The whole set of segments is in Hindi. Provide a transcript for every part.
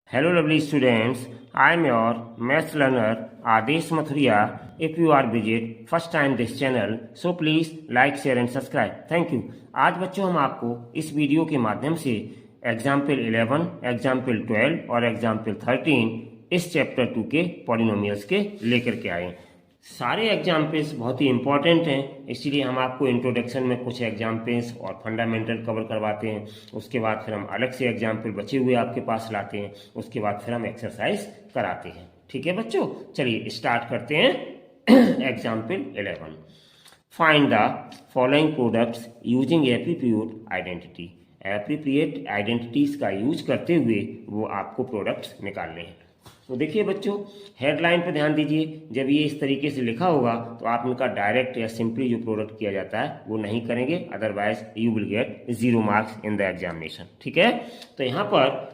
Hello, lovely students. I am your maths learner Adesh Mathuria. If you are visit first time this channel, so please like, share and subscribe. Thank you. आज बच्चों हम आपको इस वीडियो के माध्यम से एग्जाम्पल 11, एग्जाम्पल 12 और एग्जाम्पल 13 इस चैप्टर 2 के पॉलिनोमियल्स के लेकर के आए। सारे एग्जाम्पल्स बहुत ही इंपॉर्टेंट हैं, इसीलिए हम आपको इंट्रोडक्शन में कुछ एग्जाम्पल्स और फंडामेंटल कवर करवाते हैं। उसके बाद फिर हम अलग से एग्जाम्पल बचे हुए आपके पास लाते हैं। उसके बाद फिर हम एक्सरसाइज कराते हैं। ठीक है बच्चों, चलिए स्टार्ट करते हैं। Example 11, find the following products using appropriate identity. Appropriate identities का यूज करते हुए वो आपको प्रोडक्ट्स निकालने हैं। तो देखिए बच्चों, हेडलाइन पर ध्यान दीजिए। जब ये इस तरीके से लिखा होगा तो आप इनका डायरेक्ट या सिंपली जो प्रोडक्ट किया जाता है वो नहीं करेंगे, otherwise you will get 0 marks in the examination. ठीक है, तो यहाँ पर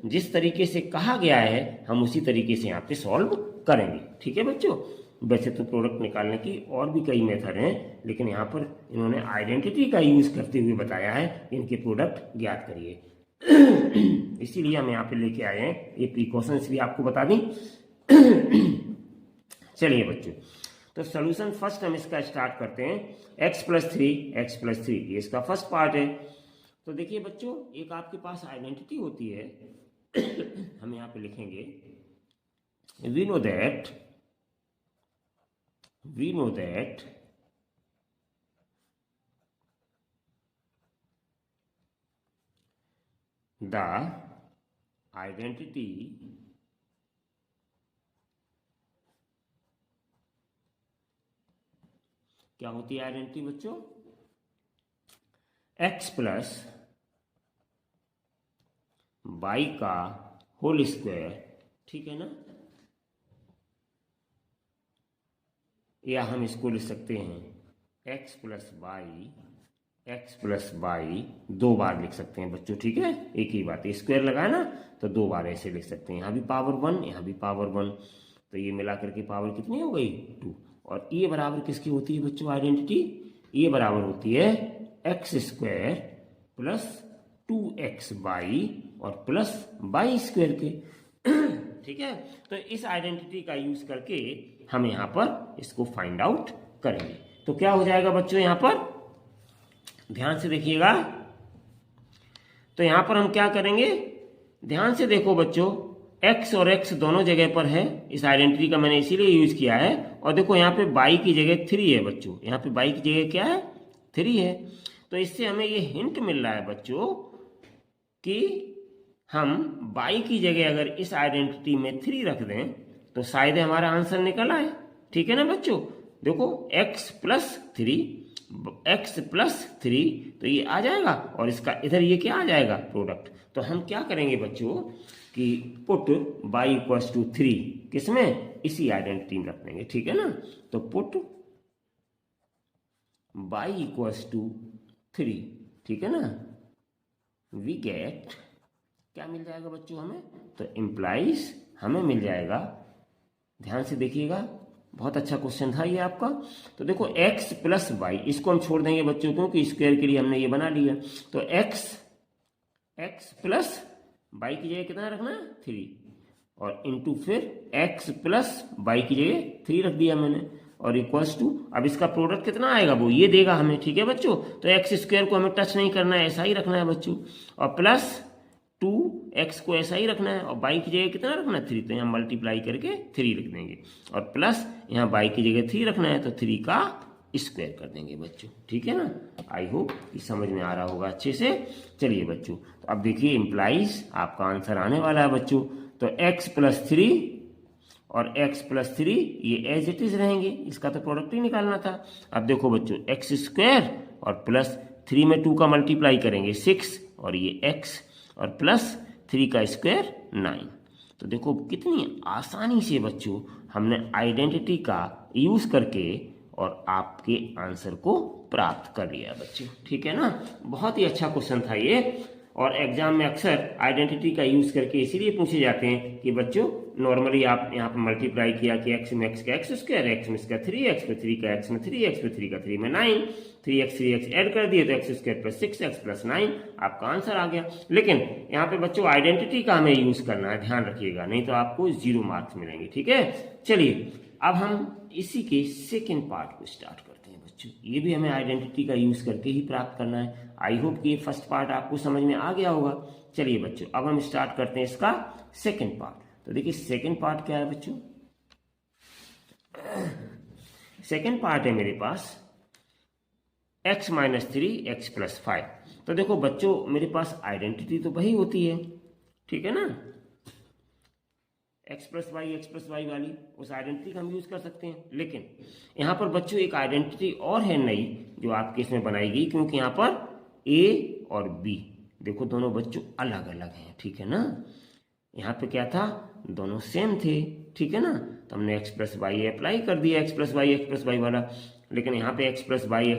जिस तरीके से कहा गया है हम उसी तरीके से यहाँ पे सॉल्व करेंगे। ठीक है बच्चों, वैसे तो प्रोडक्ट निकालने की और भी कई मेथड हैं, लेकिन यहाँ पर इन्होंने आइडेंटिटी का यूज करते हुए बताया है इनके प्रोडक्ट ज्ञात करिए। इसीलिए हम यहाँ पे लेके आए हैं, ये प्रिकॉशंस भी आपको बता दी। चलिए बच्चों, तो सॉल्यूशन फर्स्ट हम इसका स्टार्ट करते हैं। x+3 ये इसका फर्स्ट पार्ट है। तो देखिए बच्चों, एक आपके पास आइडेंटिटी होती है। हम यहाँ पे लिखेंगे we know that the identity क्या होती है आइडेंटिटी बच्चों? x प्लस y का होल स्क्वायर। ठीक है ना, या हम इसको लिख सकते हैं x प्लस वाई 2 बार लिख सकते हैं बच्चों। ठीक है, एक ही बात है, स्क्वायर लगाए ना तो 2 बार ऐसे लिख सकते हैं। यहाँ भी पावर 1, यहाँ भी पावर 1, तो ये मिला करके पावर कितनी हो गई 2। और ये बराबर किसकी होती है बच्चों आइडेंटिटी? ये बराबर होती है x² प्लस 2xy और प्लस y स्क्वायर के। ठीक है, तो इस आइडेंटिटी का यूज करके हम यहाँ पर इसको फाइंड आउट करेंगे। तो क्या हो जाएगा बच्चों, यहाँ पर ध्यान से देखिएगा। तो यहां पर हम क्या करेंगे, ध्यान से देखो बच्चों, x और x दोनों जगह पर है। इस आइडेंटिटी का मैंने इसीलिए यूज किया है। और देखो यहाँ पे y की जगह 3 है बच्चों, यहाँ पे y की जगह क्या है 3 है। तो इससे हमें ये हिंट मिल रहा है बच्चों कि हम y की जगह अगर इस आइडेंटिटी में 3 रख दें तो शायद हमारा आंसर निकल आए। ठीक है ना बच्चों, देखो x+3 तो ये आ जाएगा और इसका इधर ये क्या आ जाएगा प्रोडक्ट। तो हम क्या करेंगे बच्चों कि पुट y=3 किसमें, इसी आइडेंटिटी में रख देंगे। ठीक है ना, तो पुट y=3। ठीक है ना, वी गेट क्या मिल जाएगा बच्चों हमें, तो इम्प्लाइज हमें मिल जाएगा। ध्यान से देखिएगा, बहुत अच्छा क्वेश्चन था ये आपका। तो देखो x प्लस वाई, इसको हम छोड़ देंगे बच्चों क्योंकि स्क्वायर के लिए हमने ये बना लिया। तो x प्लस वाई की जगह कितना रखना है 3, और इंटू फिर x प्लस वाई की जगह 3 रख दिया मैंने, और इक्वल्स टू, अब इसका प्रोडक्ट कितना आएगा वो ये देगा हमें। ठीक है बच्चों, तो x² को हमें टच नहीं करना है, ऐसा ही रखना है बच्चों, और प्लस 2x को ऐसा ही रखना है, और y की जगह कितना रखना है 3, तो यहाँ मल्टीप्लाई करके 3 लिख देंगे, और प्लस यहाँ y की जगह 3 रखना है तो 3 का स्क्वायर कर देंगे बच्चों। ठीक है ना, आई होप कि समझ में आ रहा होगा अच्छे से। चलिए बच्चों, तो अब देखिए इम्प्लाइज आपका आंसर आने वाला है बच्चों। तो x+3 और x+3 ये एज इट इज रहेंगे, इसका तो प्रोडक्ट ही निकालना था। अब देखो बच्चों, x² और प्लस 3 में 2 का मल्टीप्लाई करेंगे 6, और ये x और प्लस 3 का स्क्वायर 9। तो देखो कितनी आसानी से बच्चों हमने आइडेंटिटी का यूज करके और आपके आंसर को प्राप्त कर लिया बच्चों। ठीक है ना, बहुत ही अच्छा क्वेश्चन था ये। और एग्जाम में अक्सर आइडेंटिटी का यूज करके इसीलिए पूछे जाते हैं कि बच्चों नॉर्मली आप यहाँ पर मल्टीप्लाई किया कि एक्स में एक्स का एक्स स्क्वायर, एक्स में इसका 3, एक्स पे 3 का एक्स में 3, एक्स पे 3 का 3 में 9, 3x ऐड कर दिए तो X square plus 6x plus 9 आपका आंसर आ गया। लेकिन यहाँ पे बच्चों आइडेंटिटी का हमें यूज करना है, ध्यान रखिएगा, नहीं तो आपको 0 मार्क्स मिलेंगे। ठीक है, चलिए अब हम इसी के सेकेंड पार्ट को स्टार्ट करते हैं बच्चों। ये भी हमें आइडेंटिटी का यूज करके ही प्राप्त करना है। आई होप कि ये फर्स्ट पार्ट आपको समझ में आ गया होगा। चलिए बच्चों अब हम स्टार्ट करते हैं इसका सेकेंड पार्ट। तो देखिए सेकेंड पार्ट क्या है बच्चों, सेकेंड पार्ट है मेरे पास x माइनस 3 x प्लस 5। तो देखो बच्चों मेरे पास आइडेंटिटी तो वही होती है, ठीक है ना, x प्लस वाई वाली उस आइडेंटिटी का हम यूज कर सकते हैं। लेकिन यहाँ पर बच्चों एक आइडेंटिटी और है नई जो आपके इसमें बनाई गई, क्योंकि यहाँ पर a और b देखो दोनों बच्चों अलग अलग हैं, ठीक है ना। यहाँ पे क्या था, दोनों सेम थे, ठीक है ना, तो हमने x प्लस वाई अप्लाई कर दिया, x प्लस वाई वाला। लेकिन यहाँ पे x प्लस वाई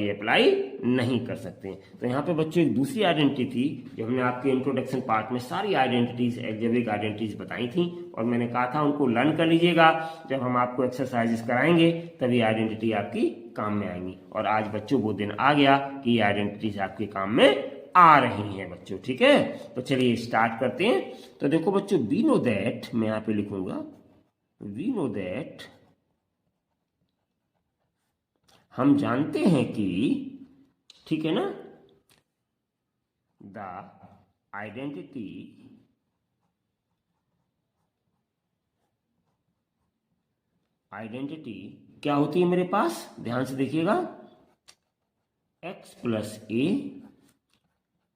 अप्लाई नहीं कर सकते। तो यहाँ पे बच्चों एक दूसरी आइडेंटिटी थी जो हमने आपके इंट्रोडक्शन पार्ट में सारी आइडेंटिटीज एल्जेब्रिक आइडेंटिटीज बताई थी, और मैंने कहा था उनको लर्न कर लीजिएगा, जब हम आपको एक्सरसाइजेस कराएंगे तभी आइडेंटिटी आपकी काम में आएंगी। और आज बच्चों वो दिन आ गया कि ये आइडेंटिटीज आपके काम में आ रही हैं बच्चों, ठीक है। तो चलिए स्टार्ट करते हैं। तो देखो बच्चों वी नो दैट, मैं यहाँ पे लिखूंगा वी नो दैट, हम जानते हैं कि, ठीक है ना, द आइडेंटिटी क्या होती है मेरे पास, ध्यान से देखिएगा, x प्लस ए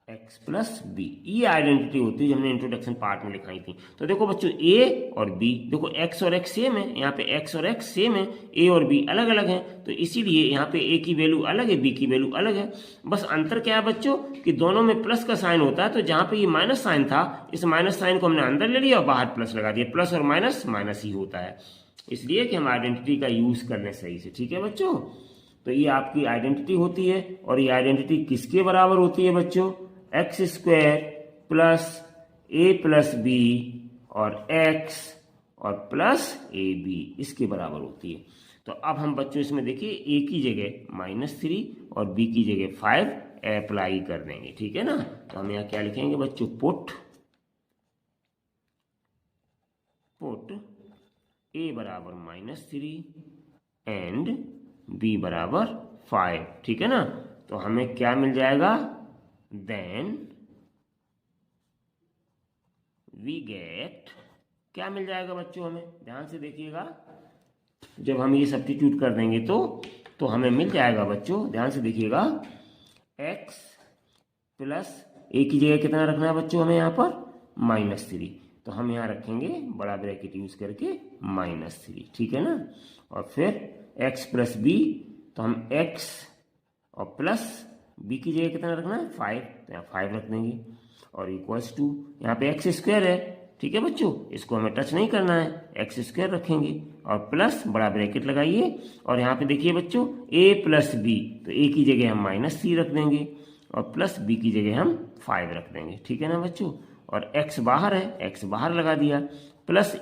एक्स प्लस बी, ये आइडेंटिटी होती है जो हमने इंट्रोडक्शन पार्ट में लिखाई थी। तो देखो बच्चों a और b, देखो x और x सेम है, यहाँ पे x और x सेम है, a और b अलग अलग हैं, तो इसीलिए यहाँ पे a की वैल्यू अलग है, b की वैल्यू अलग है। बस अंतर क्या है बच्चों कि दोनों में प्लस का साइन होता है, तो जहाँ पे ये माइनस साइन था, इस माइनस साइन को हमने अंदर ले लिया और बाहर प्लस लगा दिया। प्लस और माइनस माइनस ही होता है, इसलिए कि हम आइडेंटिटी का यूज कर लें सही से, ठीक है बच्चों। तो ये आपकी आइडेंटिटी होती है, और ये आइडेंटिटी किसके बराबर होती है बच्चों, एक्स स्क्वायर प्लस ए प्लस बी और एक्स और प्लस ए बी, इसके बराबर होती है। तो अब हम बच्चों इसमें देखिए ए की जगह -3 और बी की जगह 5 अप्लाई कर देंगे, ठीक है ना। तो हम यहाँ क्या लिखेंगे बच्चों, पुट ए बराबर -3 एंड बी बराबर 5, ठीक है ना। तो हमें क्या मिल जाएगा, देन वी गेट, क्या मिल जाएगा बच्चों हमें, ध्यान से देखिएगा, जब हम ये सब्स्टिट्यूट कर देंगे तो हमें मिल जाएगा बच्चों, ध्यान से देखिएगा, x प्लस ए की जगह कितना रखना है बच्चों हमें यहाँ पर -3, तो हम यहाँ रखेंगे बड़ा ब्रैकेट यूज करके -3, ठीक है ना। और फिर x प्लस बी, तो हम x और प्लस बी की जगह कितना रखना है 5, तो यहाँ 5 रख देंगे, और इक्वल्स टू यहाँ पे एक्स स्क्वायर है, ठीक है बच्चों, इसको हमें टच नहीं करना है, एक्स स्क्वायर रखेंगे और प्लस बड़ा ब्रैकेट लगाइए, और यहाँ पे देखिए बच्चों a प्लस बी, तो a की जगह हम -3 रख देंगे और प्लस b की जगह हम 5 रख देंगे, ठीक है ना बच्चों। और x बाहर है, x बाहर लगा दिया, प्लस a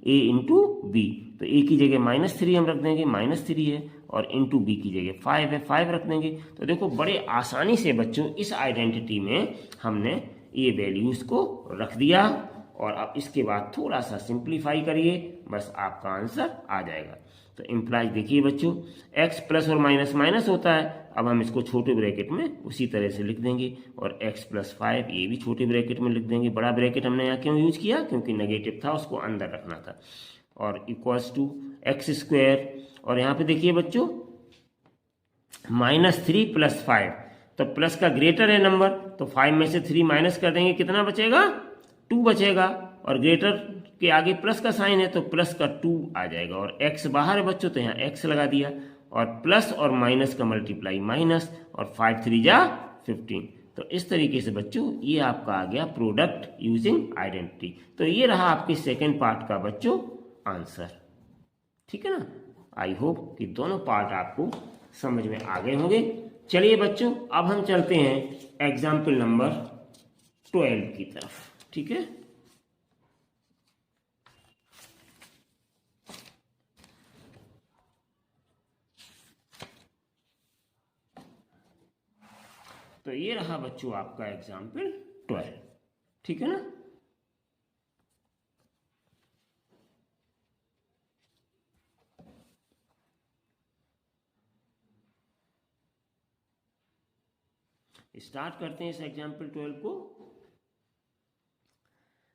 इंटू बी, तो a की जगह -3 हम रख देंगे, -3 है, और इंटू बी की जगह 5 है, 5 रख देंगे। तो देखो बड़े आसानी से बच्चों इस आइडेंटिटी में हमने ये वैल्यूज को रख दिया, और अब इसके बाद थोड़ा सा सिंप्लीफाई करिए, बस आपका आंसर आ जाएगा। तो इम्प्लाइज देखिए बच्चों, x प्लस और माइनस माइनस होता है, अब हम इसको छोटे ब्रैकेट में उसी तरह से लिख देंगे, और x प्लस 5 ये भी छोटे ब्रैकेट में लिख देंगे। बड़ा ब्रैकेट हमने यहाँ क्यों यूज किया, क्योंकि नेगेटिव था, उसको अंदर रखना था, और इक्वल्स टू एक्स स्क्वायर, और यहाँ पे देखिए बच्चों -3 प्लस 5, तो प्लस का ग्रेटर है नंबर, तो 5 में से 3 माइनस कर देंगे, कितना बचेगा 2 बचेगा, और ग्रेटर के आगे प्लस का साइन है तो प्लस का 2 आ जाएगा, और x बाहर है बच्चों तो यहाँ x लगा दिया, और प्लस और माइनस का मल्टीप्लाई माइनस, और 5 3 जा 15। तो इस तरीके से बच्चों ये आपका आ गया प्रोडक्ट यूजिंग आइडेंटिटी। तो ये रहा आपके सेकेंड पार्ट का बच्चों आंसर, ठीक है ना। आई होप कि दोनों पार्ट आपको समझ में आ गए होंगे। चलिए बच्चों, अब हम चलते हैं एग्जाम्पल नंबर 12 की तरफ। ठीक है, तो ये रहा बच्चों आपका एग्जाम्पल 12। ठीक है ना। स्टार्ट करते हैं इस एग्जाम्पल 12 को।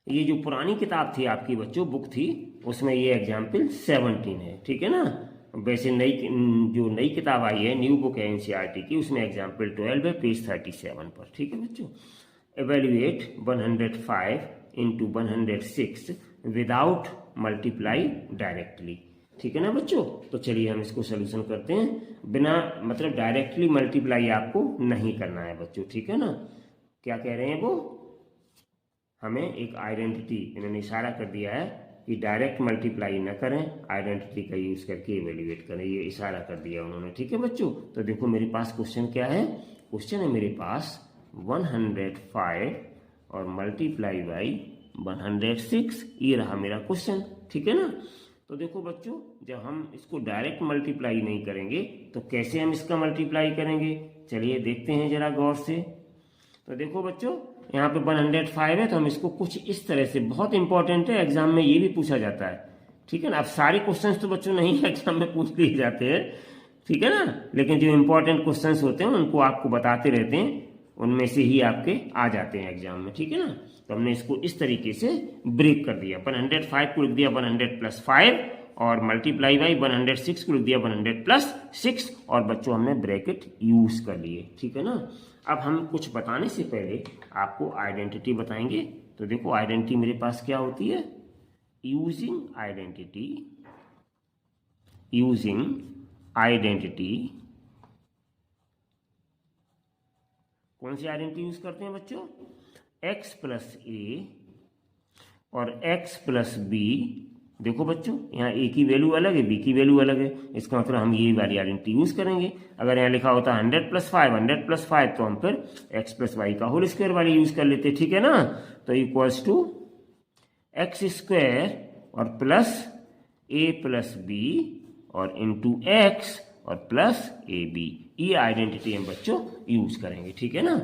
ये जो पुरानी किताब थी आपकी बच्चों, बुक थी, उसमें ये एग्जाम्पल 17 है। ठीक है ना। वैसे जो नई किताब आई है, न्यू बुक है एनसीईआरटी की, उसमें एग्जाम्पल 12 है, पेज 37 पर। ठीक है बच्चों। Evaluate 105 into 106 without multiply directly. ठीक है ना बच्चों। तो चलिए हम इसको सोल्यूशन करते हैं, बिना मतलब डायरेक्टली मल्टीप्लाई आपको नहीं करना है बच्चों। ठीक है ना। क्या कह रहे हैं वो, हमें एक आइडेंटिटी, इन्होंने इशारा कर दिया है कि डायरेक्ट मल्टीप्लाई न करें, आइडेंटिटी का यूज करके इवेल्युएट करें, ये इशारा कर दिया उन्होंने। ठीक है बच्चों। तो देखो मेरे पास क्वेश्चन क्या है, क्वेश्चन है मेरे पास 105 और मल्टीप्लाई बाई 106, ये रहा मेरा क्वेश्चन। ठीक है ना। तो देखो बच्चों, जब हम इसको डायरेक्ट मल्टीप्लाई नहीं करेंगे तो कैसे हम इसका मल्टीप्लाई करेंगे, चलिए देखते हैं जरा गौर से। तो देखो बच्चों, यहाँ पे 105 है, तो हम इसको कुछ इस तरह से, बहुत इंपॉर्टेंट है, एग्जाम में ये भी पूछा जाता है। ठीक है ना। अब सारे क्वेश्चंस तो बच्चों नहीं एग्जाम में पूछ लिए जाते हैं, ठीक है ना, लेकिन जो इंपॉर्टेंट क्वेश्चंस होते हैं उनको आपको बताते रहते हैं, उनमें से ही आपके आ जाते हैं एग्जाम में। ठीक है ना। तो हमने इसको इस तरीके से ब्रेक कर दिया, 105 को लिख दिया 100 + 5 और मल्टीप्लाई बाई 106 को लिख दिया 100 + 6, और बच्चों हमने ब्रैकेट यूज कर लिए। ठीक है ना। अब हम कुछ बताने से पहले आपको आइडेंटिटी बताएंगे। तो देखो आइडेंटिटी मेरे पास क्या होती है, यूजिंग आइडेंटिटी कौन सी आइडेंटिटी यूज करते हैं बच्चों, x + a और x + b। देखो बच्चों, यहाँ a की वैल्यू अलग है, b की वैल्यू अलग है, इसका मतलब हम ये वाली आइडेंटिटी यूज करेंगे। अगर यहाँ लिखा होता 100 + 5 तो हम फिर x + y का होल स्क्वायर वाली यूज कर लेते। ठीक है ना। तो इक्वल्स टू x² और प्लस a + b और इंटू x और प्लस ab, ये आइडेंटिटी हम बच्चों यूज करेंगे। ठीक है ना।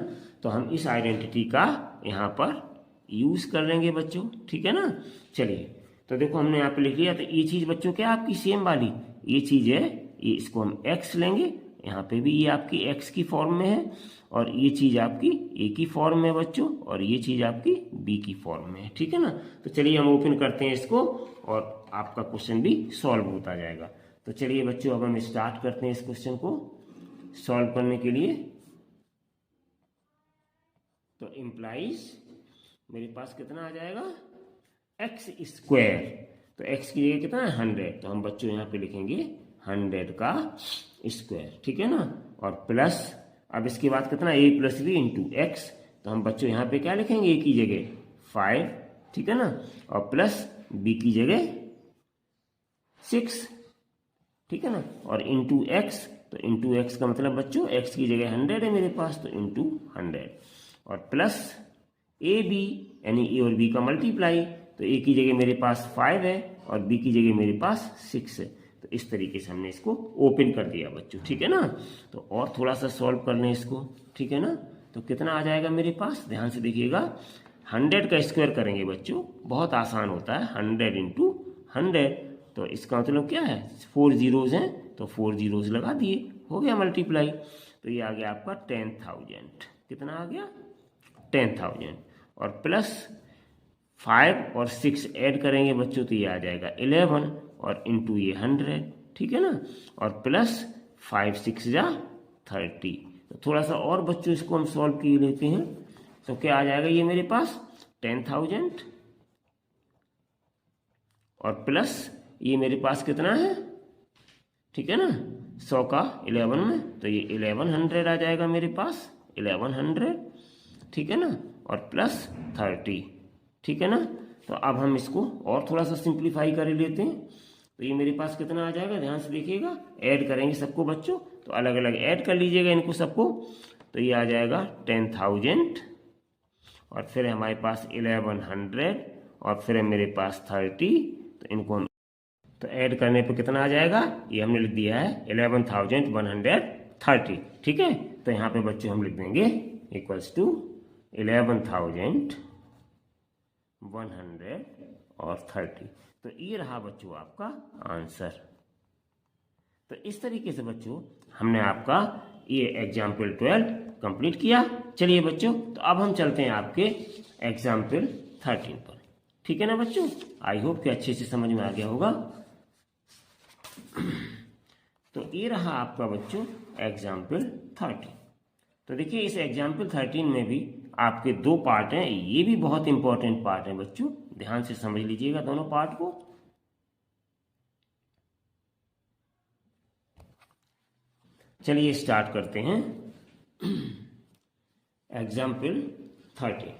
तो हम इस आइडेंटिटी का यहाँ पर यूज कर लेंगे बच्चों। ठीक है ना। चलिए, तो देखो हमने यहाँ पे लिख लिया। तो ये चीज बच्चों क्या आपकी सेम वाली ये चीज है, ये इसको हम x लेंगे, यहाँ पे भी ये आपकी x की फॉर्म में है, और ये चीज आपकी a की फॉर्म में बच्चों, और ये चीज आपकी b की फॉर्म में है। ठीक है ना। तो चलिए हम ओपन करते हैं इसको, और आपका क्वेश्चन भी सॉल्व होता जाएगा। तो चलिए बच्चों, अब हम स्टार्ट करते हैं इस क्वेश्चन को सॉल्व करने के लिए। तो इम्प्लाइज मेरे पास कितना आ जाएगा, x²। तो x की जगह कितना है 100, तो हम बच्चों यहाँ पे लिखेंगे 100 का स्क्वायर। ठीक है ना। और प्लस, अब इसके बाद कितना a + b इंटू x, तो हम बच्चों यहाँ पे क्या लिखेंगे, a की जगह 5, ठीक है ना, और प्लस b की जगह 6, ठीक है ना, और इंटू x। तो इंटू x का मतलब बच्चों x की जगह 100 है मेरे पास, तो इंटू 100, और प्लस ab यानी a और b का मल्टीप्लाई। तो a की जगह मेरे पास 5 है और b की जगह मेरे पास 6 है। तो इस तरीके से हमने इसको ओपन कर दिया बच्चों। ठीक है ना। तो और थोड़ा सा सॉल्व कर लें इसको। ठीक है ना। तो कितना आ जाएगा मेरे पास, ध्यान से देखिएगा, 100 का स्क्वायर करेंगे बच्चों, बहुत आसान होता है, 100 इंटू 100। तो इसका मतलब क्या है, 4 जीरोज हैं, तो 4 जीरोज लगा दिए, हो गया मल्टीप्लाई। तो ये आ गया आपका 10,000। कितना आ गया 10,000, और प्लस 5 और 6 ऐड करेंगे बच्चों, तो ये आ जाएगा 11, और इंटू ये 100, ठीक है ना, और प्लस 5 6 जा 30। तो थोड़ा सा और बच्चों इसको हम सॉल्व किए लेते हैं। तो क्या आ जाएगा ये मेरे पास 10,000, और प्लस ये मेरे पास कितना है, ठीक है ना, 100 का 11 में, तो ये 1100 आ जाएगा मेरे पास, 1100, ठीक है ना, और प्लस 30, ठीक है ना। तो अब हम इसको और थोड़ा सा सिंप्लीफाई कर लेते हैं। तो ये मेरे पास कितना आ जाएगा, ध्यान से देखिएगा, ऐड करेंगे सबको बच्चों, तो अलग अलग ऐड कर लीजिएगा इनको सबको। तो ये आ जाएगा 10,000 और फिर हमारे पास 1100 और फिर है मेरे पास 30। तो इनको हम तो ऐड करने पे कितना आ जाएगा, ये हमने लिख दिया है 11,130। ठीक है, तो यहाँ पे बच्चों हम लिख देंगे इक्वल्स टू 11,130। तो ये रहा बच्चों आपका आंसर। तो इस तरीके से बच्चों हमने आपका ये एग्जाम्पल 12 कंप्लीट किया। चलिए बच्चों, तो अब हम चलते हैं आपके एग्जाम्पल 13 पर। ठीक है ना बच्चों, आई होप कि अच्छे से समझ में आ गया होगा। तो ये रहा आपका बच्चों एग्जाम्पल 13। तो देखिए इस एग्जाम्पल 13 में भी आपके दो पार्ट हैं, ये भी बहुत इंपॉर्टेंट पार्ट है बच्चों, ध्यान से समझ लीजिएगा दोनों पार्ट को। चलिए स्टार्ट करते हैं एग्जाम्पल 13।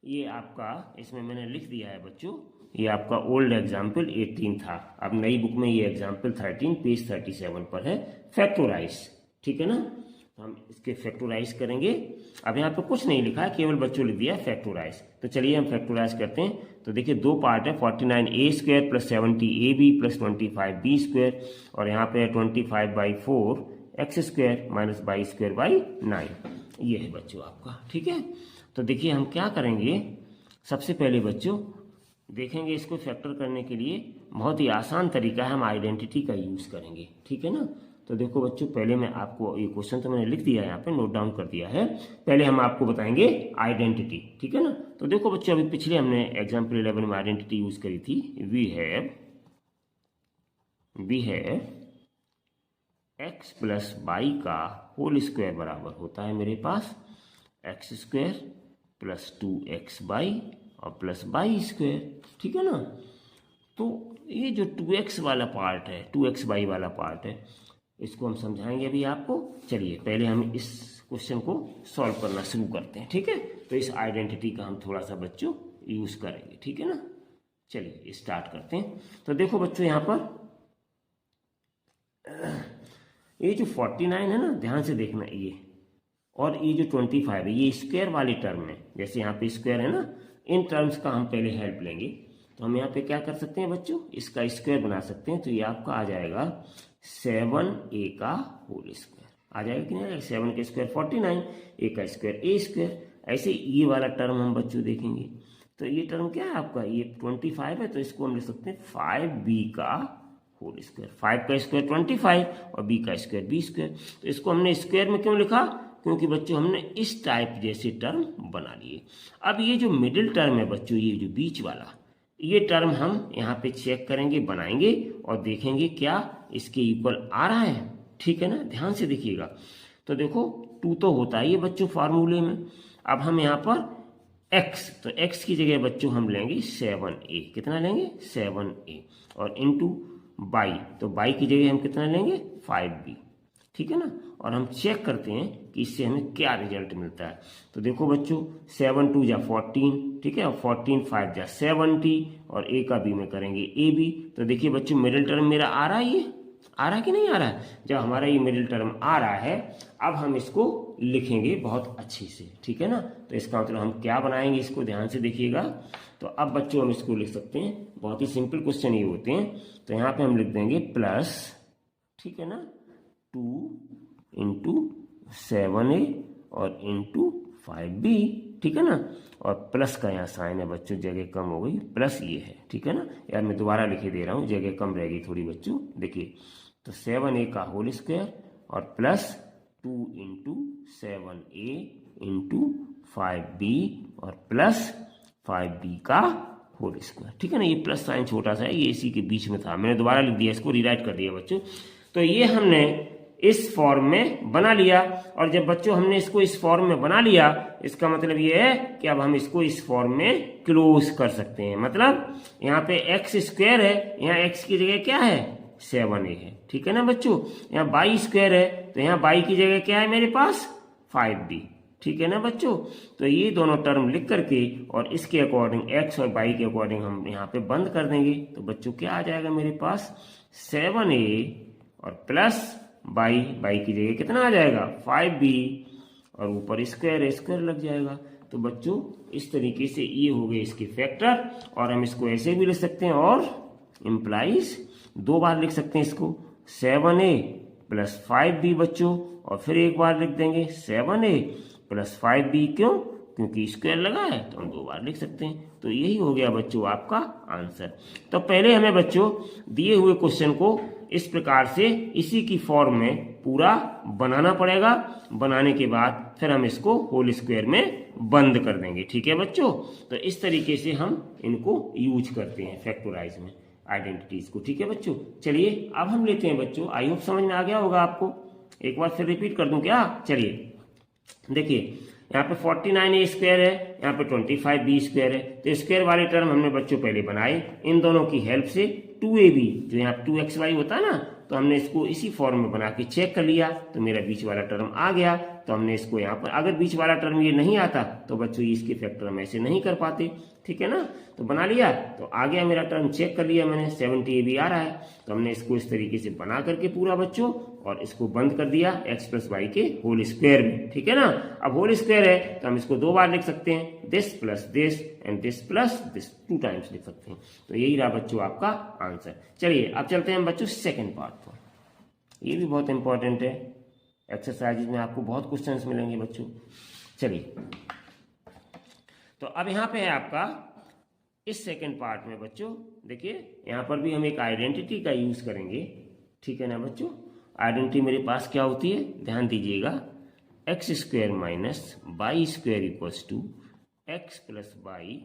ये आपका इसमें मैंने लिख दिया है बच्चों, ये आपका ओल्ड एग्जाम्पल 18 था, अब नई बुक में ये एग्जाम्पल 13 पेज 37 पर है, फैक्टोराइज। ठीक है ना, तो हम इसके फैक्टोराइज करेंगे। अब यहाँ पे कुछ नहीं लिखा है, केवल बच्चों लिख दिया फैक्टोराइज। तो चलिए हम फैक्टोराइज करते हैं। तो देखिए दो पार्ट है, 49a² plus 70ab plus 25b², और यहाँ पे है 25/4 x² माइनस y²/9। ये है बच्चों आपका। ठीक है, तो देखिए हम क्या करेंगे, सबसे पहले बच्चों देखेंगे इसको फैक्टर करने के लिए बहुत ही आसान तरीका है, हम आइडेंटिटी का यूज़ करेंगे। ठीक है ना, तो देखो बच्चों पहले मैं आपको ये क्वेश्चन तो मैंने लिख दिया है, यहाँ पे नोट डाउन कर दिया है, पहले हम आपको बताएंगे आइडेंटिटी। ठीक है ना, तो देखो बच्चों अभी पिछले हमने एग्जाम्पल 11 में आइडेंटिटी यूज करी थी, we have x plus Y का होल स्क्वायर बराबर होता है मेरे पास x² प्लस 2xy और प्लस y²। ठीक है ना, तो ये जो 2x वाला पार्ट है, 2xy वाला पार्ट है, इसको हम समझाएंगे अभी आपको। चलिए पहले हम इस क्वेश्चन को सॉल्व करना शुरू करते हैं। ठीक है, तो इस आइडेंटिटी का हम थोड़ा सा बच्चों यूज करेंगे। ठीक है ना, चलिए स्टार्ट करते हैं। तो देखो बच्चों यहाँ पर ये जो 49 है ना, ध्यान से देखना, ये और ये जो 25 है, ये स्क्वायर वाली टर्म है, जैसे यहाँ पे स्क्वायर है ना, इन टर्म्स का हम पहले हेल्प लेंगे। तो हम यहाँ पे क्या कर सकते हैं बच्चों, इसका स्क्वायर बना सकते हैं। तो ये आपका आ जाएगा 7a का होल स्क्वायर, आ जाएगा कि नहीं आएगा, 7 का स्क्वायर 49, a का स्क्वायर a²। ऐसे ये वाला टर्म हम बच्चों देखेंगे, तो ये टर्म क्या है आपका, ये 25 है, तो इसको हम लिख सकते हैं 5b का होल स्क्वायर। 5 का स्क्वायर 25 और b का स्क्वायर b²। तो इसको हमने स्क्वायर में क्यों लिखा, क्योंकि बच्चों हमने इस टाइप जैसे टर्म बना लिए। अब ये जो मिडिल टर्म है बच्चों, ये जो बीच वाला, ये टर्म हम यहाँ पे चेक करेंगे, बनाएंगे और देखेंगे क्या इसके इक्वल आ रहा है। ठीक है ना, ध्यान से देखिएगा। तो देखो 2 तो होता है ये बच्चों फार्मूले में। अब हम यहाँ पर x, तो x की जगह बच्चों हम लेंगे 7a, कितना लेंगे 7a, और इंटू y, तो y की जगह हम कितना लेंगे 5b। ठीक है ना, और हम चेक करते हैं कि इससे हमें क्या रिजल्ट मिलता है। तो देखो बच्चों 7 2 जा 14, ठीक है, और 14 5 जा 70, और a का b में करेंगे ab। तो देखिए बच्चों मिडिल टर्म मेरा आ रहा है, ये आ रहा है कि नहीं आ रहा है। जब हमारा ये मिडिल टर्म आ रहा है, अब हम इसको लिखेंगे बहुत अच्छे से। ठीक है ना, तो इसका मतलब हम क्या बनाएंगे, इसको ध्यान से देखिएगा। तो अब बच्चों हम इसको लिख सकते हैं, बहुत ही सिंपल क्वेश्चन ये होते हैं। तो यहाँ पे हम लिख देंगे प्लस, ठीक है ना, 2 इंटू 7a और इंटू 5b। ठीक है ना, और प्लस का यहाँ साइन है बच्चों, जगह कम हो गई, प्लस ये है। ठीक है ना, यार मैं दोबारा लिखे दे रहा हूँ, जगह कम रहेगी थोड़ी बच्चों। देखिए तो 7a का होल स्क्वायर और plus 2 into 7a into 5b और प्लस 5b का होल स्क्वायर। ठीक है ना, ये प्लस साइन छोटा सा है, ये इसी के बीच में था, मैंने दोबारा लिख दिया, इसको रीराइट कर दिया बच्चों। तो ये हमने इस फॉर्म में बना लिया, और जब बच्चों हमने इसको इस फॉर्म में बना लिया, इसका मतलब ये है कि अब हम इसको इस फॉर्म में क्लोज कर सकते हैं। मतलब यहाँ पे x स्क्वायर है, यहाँ x की जगह क्या है 7a है। ठीक है ना बच्चों, यहाँ y स्क्वायर है, तो यहाँ y की जगह क्या है मेरे पास 5b। ठीक है ना बच्चों। तो ये दोनों टर्म लिख करके और इसके अकॉर्डिंग एक्स और वाई के अकॉर्डिंग हम यहाँ पे बंद कर देंगे। तो बच्चों क्या आ जाएगा मेरे पास 7a और प्लस बाई की जगह कितना आ जाएगा 5b और ऊपर स्क्वायर लग जाएगा। तो बच्चों इस तरीके से ये हो गए इसके फैक्टर, और हम इसको ऐसे भी लिख सकते हैं और इम्प्लाइज 2 बार लिख सकते हैं इसको 7a प्लस 5b बच्चों, और फिर एक बार लिख देंगे 7a प्लस 5b। क्यों? क्योंकि स्क्वायर लगा है तो हम 2 बार लिख सकते हैं। तो यही हो गया बच्चों आपका आंसर। तो पहले हमें बच्चों दिए हुए क्वेश्चन को इस प्रकार से इसी की फॉर्म में पूरा बनाना पड़ेगा। बनाने के बाद फिर हम इसको होल स्क्वायर में बंद कर देंगे। ठीक है बच्चों। तो इस तरीके से हम इनको यूज करते हैं फैक्टराइज में आइडेंटिटीज को। ठीक है बच्चों। चलिए अब हम लेते हैं बच्चों, आई होप समझ में आ गया होगा आपको। एक बार फिर रिपीट कर दूं क्या? चलिए देखिए, यहाँ पे 49a स्क्वायर है, यहाँ पे 25b स्क्वायर है। तो स्क्वायर वाले टर्म हमने बच्चों पहले बनाए, इन दोनों की हेल्प से 2ab जो यहाँ पे 2xy होता है ना, तो हमने इसको इसी फॉर्म में बना के चेक कर लिया। तो मेरा बीच वाला टर्म आ गया। तो हमने इसको यहाँ पर, अगर बीच वाला टर्म ये नहीं आता तो बच्चों इसके फैक्टर हम ऐसे नहीं कर पाते। ठीक है ना। तो बना लिया, तो आ गया मेरा टर्म, चेक कर लिया मैंने 70ab आ रहा है। तो हमने इसको इस तरीके से बना करके पूरा बच्चों, और इसको बंद कर दिया x प्लस वाई के होल स्क्वायर में। ठीक है ना। अब होल स्क्वायर है तो हम इसको 2 बार लिख सकते हैं, this plus this and this plus this 2 times लिख सकते हैं। तो यही रहा बच्चों आपका आंसर। चलिए अब चलते हैं बच्चों सेकेंड पार्ट पर। ये भी बहुत इंपॉर्टेंट है, एक्सरसाइज में आपको बहुत क्वेश्चंस मिलेंगे बच्चों। चलिए तो अब यहाँ पे है आपका इस सेकेंड पार्ट में बच्चों, देखिए यहाँ पर भी हम एक आइडेंटिटी का यूज करेंगे। ठीक है ना बच्चों। आइडेंटिटी मेरे पास क्या होती है, ध्यान दीजिएगा, X square minus Y square equals to X plus Y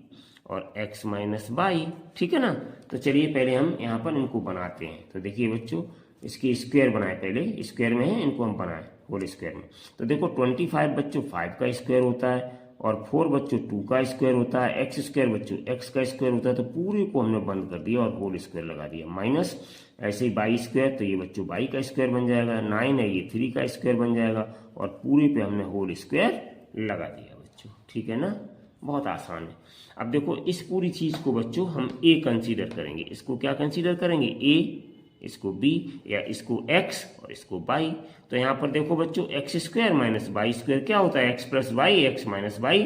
और एक्स माइनस वाई। ठीक है ना। तो चलिए पहले हम यहाँ पर इनको बनाते हैं। तो देखिए बच्चों, इसकी स्क्वायर बनाए, पहले स्क्वायर में है, इनको हम बनाए होल स्क्वायर में। तो देखो 25 बच्चों 5 का स्क्वायर होता है, और 4 बच्चों 2 का स्क्वायर होता है, एक्स स्क्वायर बच्चों x का स्क्वायर होता है। तो पूरे को हमने बंद कर दिया और होल स्क्वायर लगा दिया, माइनस ऐसे ही बाई स्क्वायर, तो ये बच्चों बाई का स्क्वायर बन जाएगा, 9 है ये 3 का स्क्वायर बन जाएगा, और पूरे पे हमने होल स्क्वायर लगा दिया बच्चों। ठीक है ना। बहुत आसान है। अब देखो इस पूरी चीज को बच्चों हम a कंसीडर करेंगे। इसको क्या कंसीडर करेंगे? a, इसको b, या इसको x और इसको y। तो यहाँ पर देखो बच्चों X square minus Y square क्या होता है, X plus Y, X minus Y,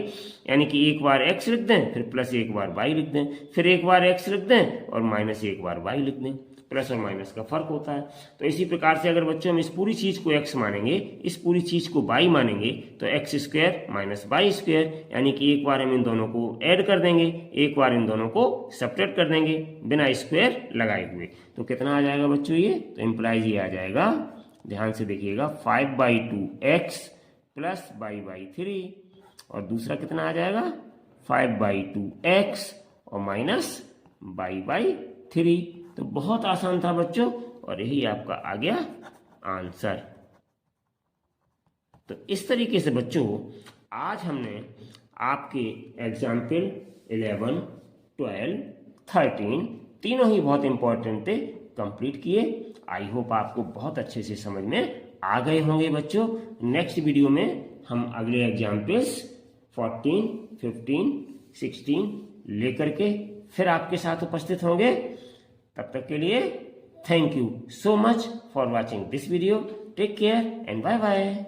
यानी कि एक बार x लिख दें, फिर प्लस एक बार y लिख दें, फिर एक बार x लिख दें और माइनस एक बार y लिख दें। प्लस और माइनस का फर्क होता है। तो इसी प्रकार से अगर बच्चों हम इस पूरी चीज को x मानेंगे, इस पूरी चीज को y मानेंगे, तो X square minus Y square, यानी कि एक बार हम इन दोनों को ऐड कर देंगे, एक बार इन दोनों को सब्ट्रैक्ट कर देंगे बिना स्क्वायर लगाए हुए। तो कितना आ जाएगा बच्चों ये? तो इम्प्लाइज ये आ जाएगा, ध्यान से देखिएगा, 5/2x प्लस y/3, और दूसरा कितना आ जाएगा 5/2x और माइनस y/3। तो बहुत आसान था बच्चों, और यही आपका आ गया आंसर। तो इस तरीके से बच्चों आज हमने आपके एग्जाम्पल 11, 12, 13 तीनों ही बहुत इंपॉर्टेंट थे, कंप्लीट किए। आई होप आपको बहुत अच्छे से समझ में आ गए होंगे बच्चों। नेक्स्ट वीडियो में हम अगले एग्जाम्पल्स 14, 15, 16 लेकर के फिर आपके साथ उपस्थित होंगे। तब तक के लिए thank you so much for watching this video. Take care and bye bye.